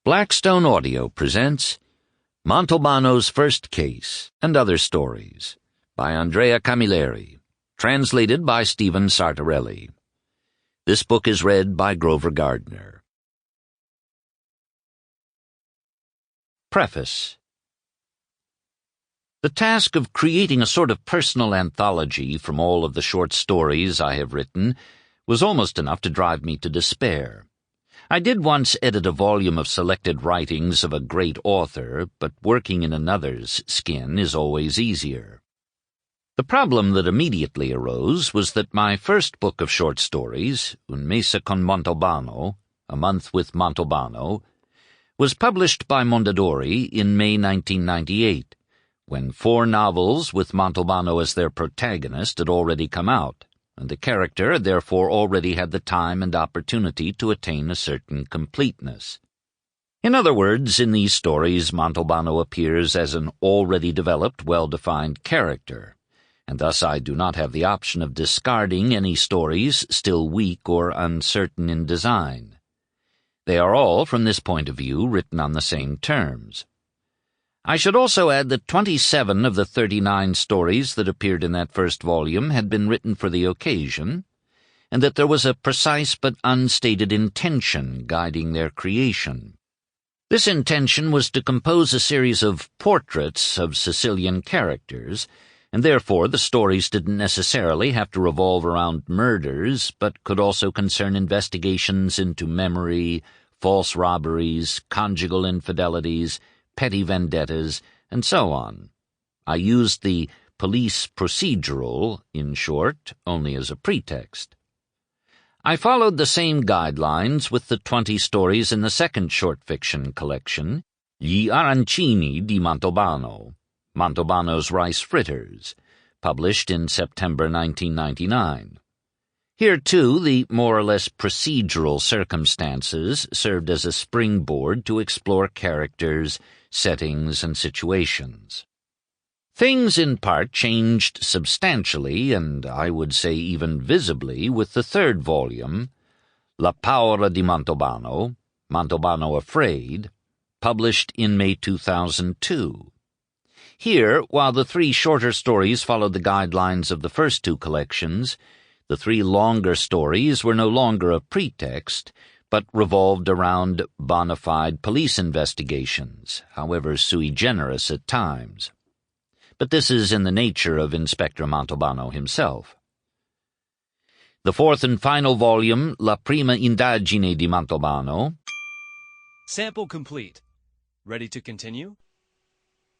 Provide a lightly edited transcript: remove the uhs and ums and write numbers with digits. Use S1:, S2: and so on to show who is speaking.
S1: Blackstone Audio presents Montalbano's First Case and Other Stories by Andrea Camilleri, translated by Stephen Sartorelli. This book is read by Grover Gardner. Preface. The task of creating a sort of personal anthology from all of the short stories I have written was almost enough to drive me to despair. I did once edit a volume of selected writings of a great author, but working in another's skin is always easier. The problem that immediately arose was that my first book of short stories, Un mese con Montalbano, A Month with Montalbano, was published by Mondadori in May 1998, when 4 novels with Montalbano as their protagonist had already come out, and the character had therefore already had the time and opportunity to attain a certain completeness. In other words, in these stories Montalbano appears as an already developed, well-defined character, and thus I do not have the option of discarding any stories still weak or uncertain in design. They are all, from this point of view, written on the same terms. I should also add that 27 of the 39 stories that appeared in that first volume had been written for the occasion, and that there was a precise but unstated intention guiding their creation. This intention was to compose a series of portraits of Sicilian characters, and therefore the stories didn't necessarily have to revolve around murders, but could also concern investigations into memory, false robberies, conjugal infidelities, petty vendettas, and so on. I used the police procedural, in short, only as a pretext. I followed the same guidelines with the 20 stories in the second short fiction collection, Gli Arancini di Montalbano, Montalbano's Rice Fritters, published in September 1999. Here, too, the more or less procedural circumstances served as a springboard to explore characters, settings, and situations. Things, in part, changed substantially, and I would say even visibly, with the third volume, La Paura di Montalbano, Montalbano Afraid, published in May 2002. Here, while the 3 shorter stories followed the guidelines of the first 2 collections, the 3 longer stories were no longer a pretext, but revolved around bona fide police investigations, however sui generis at times. But this is in the nature of Inspector Montalbano himself. The 4th and final volume, La Prima Indagine di Montalbano.
S2: Sample complete. Ready to continue?